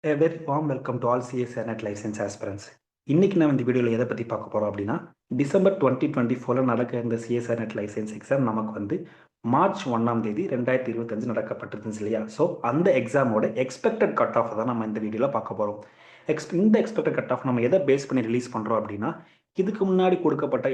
A very warm welcome to all CS Net License Aspirants. இன்னைக்கு நான் இந்த வீடியோவில் எதை பற்றி பார்க்க போகிறோம் அப்படின்னா, டிசம்பர் 2024 நடக்க இந்த சிஎஸ்ஆர் நெட் லைசன்ஸ் எக்ஸாம் நமக்கு வந்து மார்ச் 1 2025 நடக்கப்பட்டிருந்துச்சு இல்லையா? ஸோ அந்த எக்ஸாமோட எக்ஸ்பெக்டட் கட் ஆஃப் தான் நம்ம இந்த வீடியோவில் பார்க்க போகிறோம். இந்த எக்ஸ்பெக்டட் கட் ஆஃப் நம்ம எதை பேஸ் பண்ணி ரிலீஸ் பண்ணுறோம் அப்படின்னா, இதுக்கு முன்னாடி கொடுக்கப்பட்ட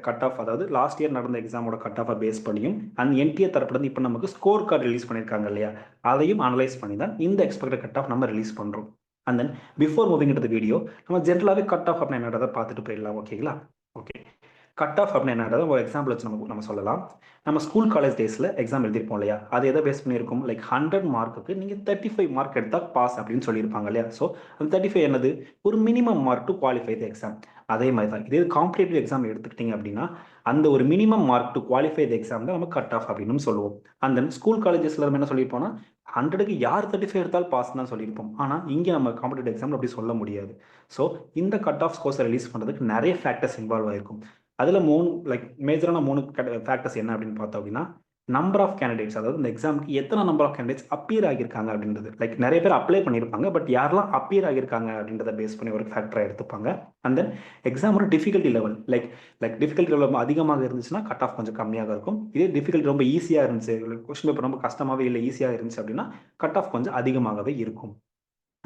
கட் ஆஃப், அதாவது லாஸ்ட் இயர் நடந்த எக்ஸாமோட கட் ஆஃபை பேஸ் பண்ணியும் அண்ட் என்டிஏ தரப்புலேருந்து இப்போ நமக்கு ஸ்கோர் கார்டு ரிலீஸ் பண்ணியிருக்காங்க இல்லையா, அதையும் அனலைஸ் பண்ணி தான் இந்த எக்ஸ்பெக்டட் கட் ஆஃப் நம்ம ரிலீஸ் பண்ணுறோம். And then before moving into the video, நம்ம ஜென்ரலாகவே கட் ஆஃப் அப்படின்னு என்னன்றதை பார்த்துட்டு போயிடலாம். ஓகேங்களா? ஓகே, கட் ஆஃப் அப்படின்னு என்னன்றதை ஒரு எக்ஸாம்பிள் வச்சு நம்ம சொல்லலாம். நம்ம ஸ்கூல் காலேஜ் டேஸில் எக்ஸாம் எழுதிருப்போம் இல்லையா, அது எதை பேஸ் பண்ணியிருக்கும், லைக் 100 மார்க்குக்கு நீங்கள் 35 மார்க் எடுத்தால் பாஸ் அப்படின்னு சொல்லியிருப்பாங்க இல்லையா. ஸோ அந்த 35 என்னது, ஒரு minimum mark to qualify the exam. அதே மாதிரி தான் இதே காம்படேட்டிவ் எக்ஸாம் எடுத்துக்கிட்டீங்க அப்படின்னா, அந்த ஒரு minimum mark to qualify the exam தான் நம்ம கட் ஆஃப் அப்படின்னு சொல்லுவோம். அண்ட் தென் ஸ்கூல் காலேஜஸில் நம்ம என்ன சொல்லியிருப்போம்னா, 100க்கு யார் 35 எடுத்தாலும் பாஸ் தான் சொல்லியிருப்போம். ஆனால் இங்கே நம்ம காம்படேட்டிவ் எக்ஸாம் அப்படி சொல்ல முடியாது. ஸோ இந்த கட் ஆஃப் ஸ்கோர்ஸை ரிலீஸ் பண்ணுறதுக்கு நிறைய ஃபேக்டர்ஸ் இன்வால்வ் ஆயிருக்கும். அதில் மேஜரான 3 ஃபேக்டர்ஸ் என்ன அப்படின்னு பார்த்தோம் அப்படின்னா, நம்பர் ஆஃப் கேண்டிடேட்ஸ், அதாவது இந்த எக்ஸாமுக்கு எத்தனை நம்பர் ஆஃப் கேண்டிடேட்ஸ் அப்பியர் ஆகியிருக்காங்க அப்படின்றது. லைக் நிறைய பேர் அப்ளை பண்ணியிருப்பாங்க, பட் யாரெல்லாம் அப்பியர் ஆகியிருக்காங்க அப்படின்றத பேஸ் பண்ணி ஒரு ஃபேக்டராக எடுத்துப்பாங்க. அண்ட் தென் எக்ஸாமோட difficulty level, like difficulty level அதிகமாக இருந்துச்சுன்னா கட் ஆஃப் கொஞ்சம் கம்மியாக இருக்கும். இதே டிஃபிகல்ட்டி ரொம்ப ஈஸியாக இருந்துச்சு, கொஸ்டின் பேப்பர் ரொம்ப கஷ்டமாகவே இல்லை ஈஸியாக இருந்துச்சு அப்படின்னா கட் ஆஃப் கொஞ்சம் அதிகமாகவே இருக்கும்.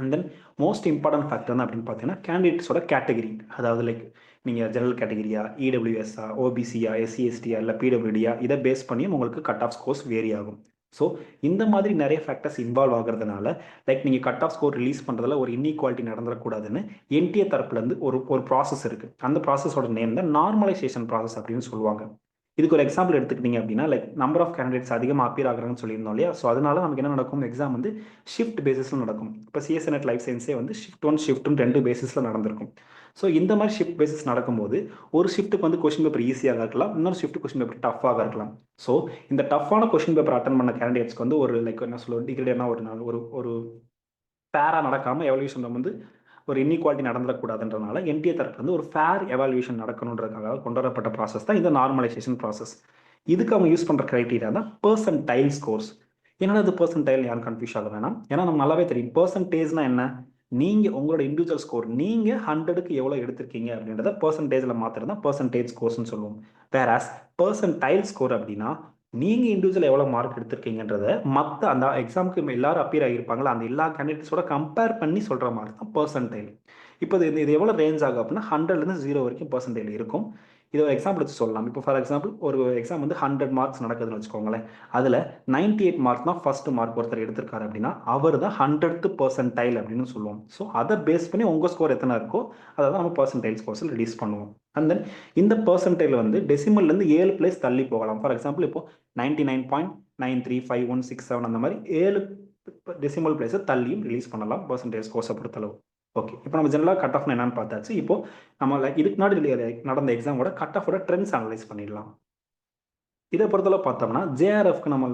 And then most important factor அப்படின்னு பார்த்தீங்கன்னா கேண்டிடேட்ஸோட கேட்டகரி, அதாவது லைக் நீங்கள் ஜெனரல் கேட்டகரியா, இடபிள்யூஎஸ்ஆ, ஓபிசியா, எஸ்சிஎஸ்டியா, இல்லை பிடபிள்யூடியா, இதை பேஸ் பண்ணியும் உங்களுக்கு கட் ஆஃப் ஸ்கோர்ஸ் வேரி ஆகும். ஸோ இந்த மாதிரி நிறைய ஃபேக்டர்ஸ் இன்வால்வ் ஆகிறதுனால, லைக் நீங்கள் கட் ஆஃப் ஸ்கோர் ரிலீஸ் பண்ணுறதுல ஒரு இன்இக்வாலிட்டி நடந்துடக்கூடாதுன்னு என்டிஏ தரப்புலேருந்து ஒரு ப்ராசஸ் இருக்குது. அந்த ப்ராசஸோட நேம் தான் நார்மலைசேஷன் ப்ராசஸ் அப்படின்னு சொல்லுவாங்க. இதுக்கு ஒரு எக்ஸாம்பிள் எடுத்துக்கிட்டீங்க அப்படின்னா, லைக் நம்பர் ஆஃப் கேண்டிடேட்ஸ் அதிகமாக அப்பியர் ஆகிறாங்கன்னு சொல்லியிருந்தோம் இல்லையா. ஸோ அதனால நமக்கு என்ன நடக்கும், எக்ஸாம் வந்து ஷிஃப்ட் பேசிஸில் நடக்கும். இப்போ சிஎஸ்சி நெட் லைஃப் சயின்ஸே வந்து ஷிஃப்ட் 1 ஷிஃப்ட் 2 பேசிஸில் நடந்திருக்கும். ஸோ இந்த மாதிரி ஷிஃப்ட் பேசிஸ் நடக்கும்போது ஒரு ஷிஃப்ட்டுக்கு வந்து கொஸ்டின் பேப்பர் ஈஸியாக இருக்கலாம், இன்னொரு ஷிஃப்ட் கொஸ்டின் பேப்பர் டஃபாக இருக்கலாம். ஸோ இந்த டஃப்பான கொஸ்டின் பேப்பர் அட்டன் பண்ண கேண்டிடேட்ஸ்க்கு வந்து ஒரு லைக் என்ன சொல்லுவோம், டிகிரேடான ஒரு ஃபேராக நடக்காமல் எவல்யூஷன் வந்து ஒரு இன்இக்வாலிட்டி நடந்துடக்கூடாதுன்றனால என்டிஏ தரப்பு வந்து ஒரு ஃபேர் எவாலுவேஷன் நடக்கணுன்றதுக்காக கொண்டு வரப்பட்ட ப்ராசஸ் தான் இந்த நார்மலைசேஷன் ப்ராசஸ். இதுக்கு அவங்க யூஸ் பண்ணுற கிரைட்டீரியா தான் பெர்சன்டைல் ஸ்கோர்ஸ். என்னடா அது பெர்சன்டைல், யாரும் கன்ஃபியூஸ் ஆக வேணாம். ஏன்னா நம்ம நல்லாவே தெரியும் பெர்சன்டேஜ்னா என்ன. நீங்கள் உங்களோட இண்டிவிஜுவல் ஸ்கோர் நீங்கள் 100க்கு எவ்வளோ எடுத்திருக்கீங்க அப்படின்றத பெர்சன்டேஜில் மாத்திரம் தான் பெர்சன்டேஜ் ஸ்கோர்ஸ்னு சொல்லுவோம். வேறாஸ் பெர்சன்டைல் ஸ்கோர் அப்படின்னா நீங்கள் இண்டிவிஜுவல் எவ்வளோ மார்க் எடுத்திருக்கீங்கன்றத மற்ற அந்த எக்ஸாமுக்கு எல்லாரும் அப்பியர் ஆகியிருப்பாங்களா அந்த எல்லா கேண்டிடேட்ஸோட கம்பேர் பண்ணி சொல்கிற மாதிரி தான் பெர்சன்டைல். இப்போ இது எவ்வளோ ரேஞ்ச் ஆகும் அப்படின்னா 100லேருந்து 0 வரைக்கும் பெர்சன்டைல் இருக்கும். இது ஒரு எக்ஸாம்பிள் வச்சு சொல்லலாம். இப்போ ஃபார் எக்ஸாம்பிள் ஒரு எக்ஸாம் வந்து 100 மார்க்ஸ் நடக்குதுன்னு வச்சுக்கோங்களேன். அதில் 98 மார்க் தான் ஃபர்ஸ்ட் மார்க் ஒருத்தர் எடுத்திருக்காரு அப்படின்னா அவர் தான் 100th பெர்சன்டைல் அப்படின்னு சொல்லுவோம். ஸோ அதை பேஸ் பண்ணி உங்கள் ஸ்கோர் எத்தனை இருக்கோ அதை தான் நம்ம பெர்சன்டைல் ஸ்கோர்ஸில் ரிலீஸ் பண்ணுவோம். அண்ட் தென் இந்த பெர்சன்டைல் வந்து டெசிமல்லேருந்து 7 பிளேஸ் தள்ளி போகலாம். ஃபார் எக்ஸாம்பிள் இப்போ 99.935167 அந்த மாதிரி 7 டெசிமல் பிளேஸை தள்ளியும் ரிலீஸ் பண்ணலாம் பெர்சன்டேஜ் ஸ்கோர்ஸை பொறுத்தளவு. ஓகே, இப்போ நம்ம ஜெனரலாக கட் ஆஃப் என்னன்னு பார்த்தாச்சு. இப்போ நம்ம இதுக்கு முன்னாடி நடந்த எக்ஸாமோட கட் ஆஃபோட ட்ரெண்ட்ஸ் அனலைஸ் பண்ணிடலாம். இதை பொறுத்தளவு பார்த்தோம்னா ஜேஆர்எஃப்க்கு நம்ம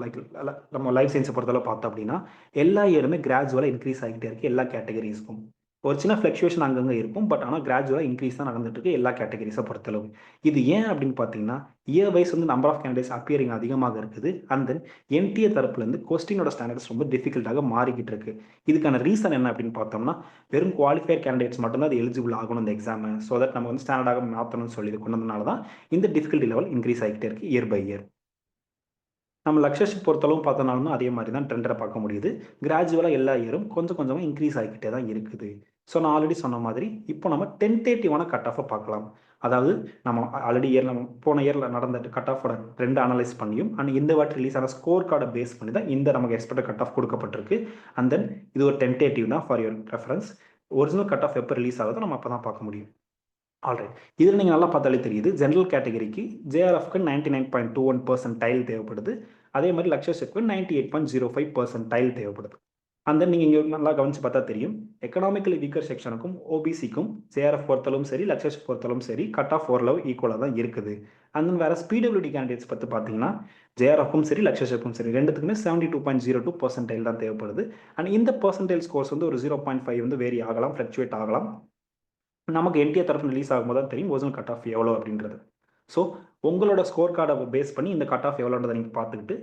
லைஃப் சயின்ஸை பொறுத்தளவு பார்த்தோம் அப்படின்னா எல்லா இயருமே கிராஜுவலாக இன்க்ரீஸ் ஆகிட்டே இருக்கு எல்லா கேட்டகரிஸ்க்கும். ஒரு சின்ன ஃப்ளக்சுவேஷன் அங்கங்கே இருக்கும், பட் ஆனால் கிராஜுவலாக இன்க்ரீஸ் தான் நடந்துட்டு இருக்கு எல்லா கேட்டகரிஸை பொறுத்தளவு. இது ஏன் அப்படின்னு பார்த்தீங்கன்னா இயர் வைஸ் வந்து நம்பர் ஆஃப் கேண்டிடேட்ஸ் அப்பியரிங் அதிகமாக இருக்குது. அண்ட் தென் என்டிஏ தரப்புலேருந்து கொஸ்டினோட ஸ்டாண்டர்ட்ஸ் ரொம்ப டிஃபிகல்ட்டாக மாறிக்கிட்டு இருக்கு. இதுக்கான ரீசன் என்ன அப்படின்னு பார்த்தோம்னா வெறும் குவாலிஃபைட் கேண்டிடேட்ஸ் மட்டும்தான் அது எலிஜிபிள் ஆகணும் இந்த எக்ஸாமு. ஸோ தட் நம்ம வந்து ஸ்டாண்டர்டாக மாற்றணும்னு சொல்லி இது கொண்டதுனால தான் இந்த டிஃபிகல்ட்டி லெவல் இன்க்ரீஸ் ஆகிட்டே இருக்கு இயர் பை இயர். நம்ம லக்ஷர்ஷிப் பொறுத்தளவும் பார்த்தனாலும் அதே மாதிரி தான் ட்ரெண்டரை பார்க்க முடியுது. கிராஜுவலாக எல்லா இயரும் கொஞ்சம் கொஞ்சமாக இன்க்ரீஸ் ஆகிக்கிட்டே தான் இருக்குது. ஸோ நான் ஆல்ரெடி சொன்ன மாதிரி இப்போ நம்ம டென்டேட்டிவான கட் ஆஃபை பார்க்கலாம். அதாவது நம்ம ஆல்ரெடி போன இயரில் நடந்த கட் ஆஃபோட ட்ரெண்ட் அனலைஸ் பண்ணியும் அண்ட் இந்த வாட்டி ரிலீஸ் ஆன ஸ்கோர் கார்டை பேஸ் பண்ணி தான் இந்த நமக்கு எக்ஸ்பெக்டட் கட் ஆஃப் கொடுக்கப்பட்டிருக்கு. அண்ட் தென் இது ஒரு டென்டேட்டிவ் தான் for your reference. Original cut off எப்போ ரிலீஸ் ஆகுதோ நம்ம அப்போ தான் பார்க்க முடியும். ஆல்ரைட், இதில் நீங்கள் நல்லா பார்த்தாலே தெரியுது ஜென்ரல் கேட்டகரிக்கு ஜேஆர்எஃப்க்கு 99.21% தேவைப்படுது. அதே மாதிரி லக்ஷர்ஷிப்க்கு 98.05% தேவைப்படுது. அந்த நீங்கள் இங்கே நல்லா கவனிச்சு பார்த்தா தெரியும் எக்கனாமிக்கலி வீக்கர் செக்ஷனுக்கும் ஓபிசிக்கும் ஜேஆர்எஃப் பொறுத்தளவும் சரி லக்ஷர்ஷிப் பொறுத்தளவும் சரி கட் ஆஃப் ஓரளவு ஈக்குவலாக தான் இருக்குது. அண்ட் தென் வேறு பிடபிள்யூடி கேண்டிடேட்ஸ் பற்றி பார்த்தீங்கன்னா ஜேஆர்எஃப்க்கும் சரி லக்ஷர்ஷிப்பும் சரி ரெண்டுத்துக்குமே 72.02% தான் தேவைப்படுது. அண்ட் இந்த பெர்சன்டேஜ் ஸ்கோர்ஸ் வந்து ஒரு 0.5 வந்து வேரி ஆகலாம், ஃப்ளக்சுவேட் ஆகலாம். நமக்கு என்டிஏ தரப்பு ரிலீஸ் ஆகும்போது தான் தெரியும் ஒரிஜினல் கட் ஆஃப் எவ்வளோ அப்படின்றது. ஸோ உங்களோட ஸ்கோர் கார்டை பேஸ் பண்ணி இந்த கட் ஆஃப் எவ்வளோன்றதை நீங்கள் பார்த்துக்கிட்டு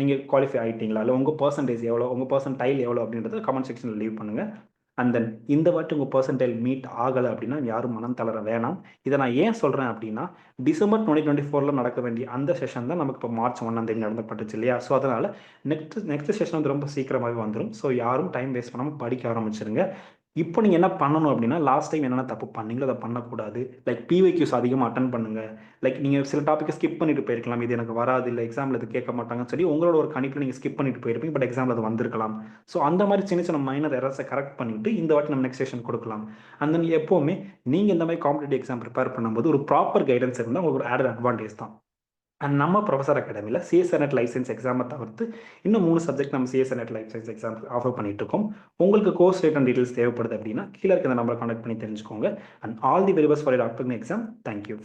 நீங்கள் குவாலிஃபை ஆகிட்டீங்களா இல்லை உங்கள் பர்சன்டேஜ் எவ்வளோ, உங்கள் பர்சன்டைல் எவ்வளோ அப்படின்றத கமெண்ட் செக்ஷனில் லீவ் பண்ணுங்கள். அண்ட் தென் இந்த வாட்டி உங்கள் பர்சன்டைல் மீட் ஆகலை அப்படின்னா யாரும் மனம் தளர வேணாம். இதை நான் ஏன் சொல்கிறேன் அப்படின்னா, டிசம்பர் 2024 நடக்க வேண்டிய அந்த செஷன் தான் நமக்கு இப்போ மார்ச் 1 நடந்துப்பட்டுச்சு இல்லையா? ஸோ அதனால் நெக்ஸ்ட் செஷன் வந்து ரொம்ப சீக்கிரமாகவே வந்துடும். ஸோ யாரும் டைம் வேஸ்ட் பண்ணாமல் படிக்க ஆரம்பிச்சிருங்க. இப்போ நீங்கள் என்ன பண்ணணும் அப்படின்னா, லாஸ்ட் டைம் என்னென்ன தப்பு பண்ணீங்களோ அதை பண்ணக்கூடாது. லைக் பிவைக்யூஸ் அதிகமாக அட்டன் பண்ணுங்கள். லைக் நீங்கள் சில டாப்பிக்கை ஸ்கிப் பண்ணிட்டு போயிருக்கலாம். இது எனக்கு வராது, இல்லை எக்ஸாமில் இது கேட்க மாட்டாங்கன்னு சொல்லி உங்களோட ஒரு கணிப்பில் நீங்கள் ஸ்கிப் பண்ணிட்டு போயிருப்பீங்க. பட் எக்ஸாமில் அது வந்திருக்கலாம். ஸோ அந்த மாதிரி சின்ன சின்ன மைனர் எரர்ஸை கரெக்ட் பண்ணிவிட்டு இந்த வாட்டி நம்ம நெக்ஸ்ட் செஷன் கொடுக்கலாம். அண்ட் தென் எப்போவுமே நீங்கள் இந்த மாதிரி காம்படிட்டிவ் எக்ஸாம் ப்ரிப்பேர் பண்ணும்போது ஒரு ப்ராப்பர் கைடன்ஸ் இருந்தால் உங்களுக்கு ஒரு ஆடட் அட்வான்டேஜ் தான். அண்ட் நம்ம ப்ரொஃபஸர் அகாடமியில் சிஎஸ்ஆர்நெட் லைசன்ஸ் எக்ஸாமை தவிர்த்து இன்னும் 3 சப்ஜெக்ட் நம்ம சிஎஸ்ஆர்நெட் லைசன்ஸ் எக்ஸாம் ஆஃபர் பண்ணிட்டு இருக்கோம். உங்களுக்கு கோர்ஸ் ரேட் அண்ட் டீடைல்ஸ் தேவைப்படுது அப்படின்னா கீழே இருக்க இந்த நம்பரை கான்டாக்ட் பண்ணி தெரிஞ்சுக்கோங்க. And all the very best for your upcoming exam. Thank you.